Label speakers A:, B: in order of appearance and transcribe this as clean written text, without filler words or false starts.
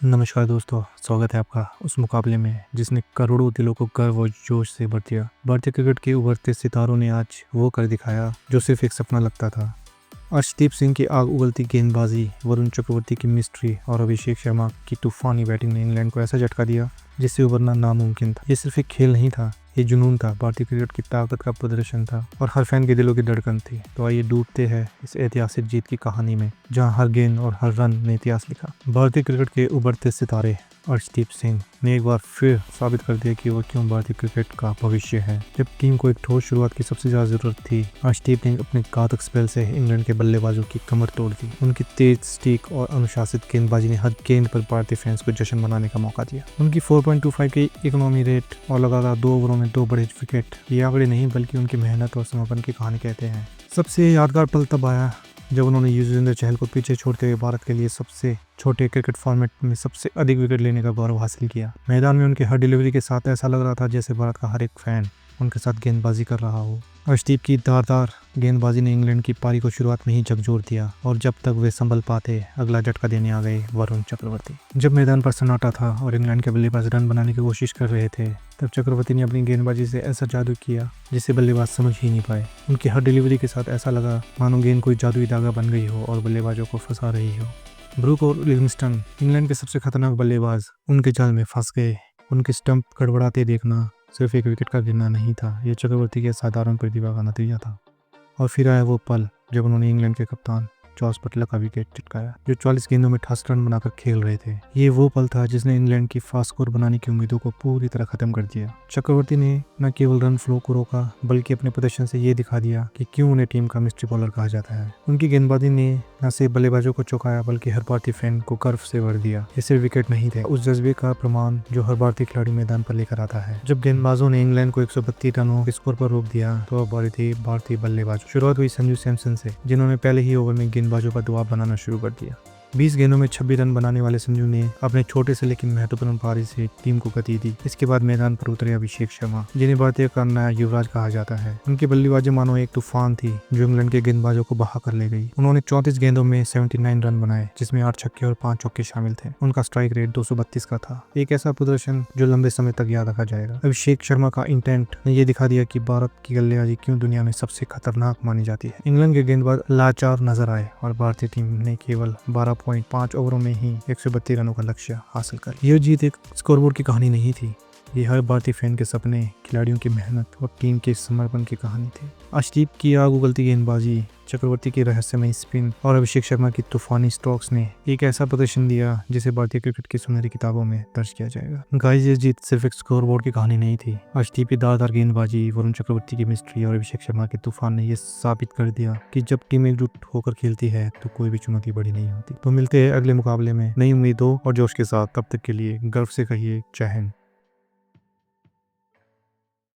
A: नमस्कार दोस्तों, स्वागत है आपका उस मुकाबले में जिसने करोड़ों दिलों को गर्व और जोश से भर दिया। भारतीय क्रिकेट के उभरते सितारों ने आज वो कर दिखाया जो सिर्फ एक सपना लगता था। अर्शदीप सिंह की आग उगलती गेंदबाजी, वरुण चक्रवर्ती की मिस्ट्री और अभिषेक शर्मा की तूफानी बैटिंग ने इंग्लैंड को ऐसा झटका दिया जिससे उभरना नामुमकिन था। ये सिर्फ एक खेल नहीं था, ये जुनून था, भारतीय क्रिकेट की ताकत का प्रदर्शन था और हर फैन के दिलों की धड़कन थी। तो आइए डूबते हैं इस ऐतिहासिक जीत की कहानी में, जहां हर गेंद और हर रन ने इतिहास लिखा। भारतीय क्रिकेट के उभरते सितारे अर्शदीप सिंह ने एक बार फिर साबित कर दिया कि वो क्यों भारतीय क्रिकेट का भविष्य है। जब टीम को एक ठोस शुरुआत की सबसे ज्यादा जरूरत थी, अर्शदीप ने अपने घातक स्पेल से इंग्लैंड के बल्लेबाजों की कमर तोड़ दी। उनकी तेज स्टिक और अनुशासित गेंदबाजी ने हर गेंद पर भारतीय फैंस को जश्न मनाने का मौका दिया। उनकी 4.25 की इकोनॉमी रेट और लगातार 2 ओवरों में 2 बड़े विकेट, ये आंकड़े नहीं बल्कि उनकी मेहनत और समर्पण की कहानी कहते हैं। सबसे यादगार पल तब आया जब उन्होंने युजवेंद्र चहल को पीछे छोड़ते हुए भारत के लिए सबसे छोटे क्रिकेट फॉर्मेट में सबसे अधिक विकेट लेने का गौरव हासिल किया। मैदान में उनके हर डिलीवरी के साथ ऐसा लग रहा था जैसे भारत का हर एक फैन उनके साथ गेंदबाजी कर रहा हो। अर्शदीप की धारदार गेंदबाजी ने इंग्लैंड की पारी को शुरुआत में ही झकझोर दिया और जब तक वे संभल पाते, अगला झटका देने आ गए वरुण चक्रवर्ती। जब मैदान पर सन्नाटा था और इंग्लैंड के बल्लेबाज रन बनाने की कोशिश कर रहे थे, तब चक्रवर्ती ने अपनी गेंदबाजी से ऐसा जादू किया जिसे बल्लेबाज समझ ही नहीं पाए। उनकी हर डिलीवरी के साथ ऐसा लगा मानो गेंद कोई जादुई धागा बन गई हो और बल्लेबाजों को फंसा रही हो। ब्रूक और लिविंगस्टन, इंग्लैंड के सबसे खतरनाक बल्लेबाज, उनके जाल में फंस गए। उनके स्टंप गड़बड़ाते देखना सिर्फ एक विकेट का गिरना नहीं था, यह चक्रवर्ती के साधारण प्रतिभा का नतीजा था। और फिर आया वो पल जब उन्होंने इंग्लैंड के कप्तान जॉस बटलर का विकेट चटकाया, जो 40 गेंदों में 68 रन बनाकर खेल रहे थे। ये वो पल था जिसने इंग्लैंड की फास्ट स्कोर बनाने की उम्मीदों को पूरी तरह खत्म कर दिया। चक्रवर्ती ने न केवल रन फ्लो को रोका बल्कि अपने प्रदर्शन से ये दिखा दिया कि क्यों उन्हें टीम का मिस्ट्री बॉलर कहा जाता है। उनकी गेंदबाजी ने न सिर्फ बल्लेबाजों को चौंकाया बल्कि हर भारतीय फैन को गर्व से भर दिया। ये सिर्फ विकेट नहीं थे, उस जज्बे का प्रमाण जो हर भारतीय खिलाड़ी मैदान पर लेकर आता है। जब गेंदबाजों ने इंग्लैंड को 132 रनों के स्कोर पर रोक दिया तो अब भारतीय बल्लेबाज शुरुआत हुई संजू सैमसन से, जिन्होंने पहले ही ओवर में गेंदबाजों पर दबाव बनाना शुरू कर दिया। 20 गेंदों में 26 रन बनाने वाले संजू ने अपने छोटे से लेकिन महत्वपूर्ण पारी से टीम को गति दी। इसके बाद मैदान पर उतरे अभिषेक शर्मा, जिन्हें भारतीय का नया युवराज कहा जाता है। उनकी बल्लेबाजी मानो एक तूफान थी जो इंग्लैंड के गेंदबाजों को बहा कर ले गई। उन्होंने 34 गेंदों में 79 रन बनाए, जिसमें 8 छक्के और 5 चौके शामिल थे। उनका स्ट्राइक रेट 232 का था, एक ऐसा प्रदर्शन जो लंबे समय तक याद रखा जाएगा। अभिषेक शर्मा का इंटेंट ने यह दिखा दिया कि भारत की बल्लेबाजी क्यों दुनिया में सबसे खतरनाक मानी जाती है। इंग्लैंड के गेंदबाज लाचार नजर आए और भारतीय टीम ने केवल 12.5 ओवरों में ही 132 रनों का लक्ष्य हासिल कर। यह जीत एक स्कोरबोर्ड की कहानी नहीं थी, ये हर भारतीय फैन के सपने, खिलाड़ियों की मेहनत और टीम के समर्पण की कहानी थी। अर्शदीप की आग उगलती गेंदबाजी, चक्रवर्ती की रहस्यमयी स्पिन और अभिषेक शर्मा की तूफानी स्ट्रोक्स ने एक ऐसा प्रदर्शन दिया जिसे भारतीय क्रिकेट की सुनहरी किताबों में दर्ज किया जाएगा। गाइस, ये जीत सिर्फ एक स्कोरबोर्ड की कहानी नहीं थी। अर्शदीप की दारदार गेंदबाजी, वरुण चक्रवर्ती की मिस्ट्री और अभिषेक शर्मा के तूफान ने यह साबित कर दिया कि जब टीम एकजुट होकर खेलती है तो कोई भी चुनौती बड़ी नहीं होती। तो मिलते हैं अगले मुकाबले में नई उम्मीदों और जोश के साथ। तब तक के लिए गर्व से कहिए जय हिंद।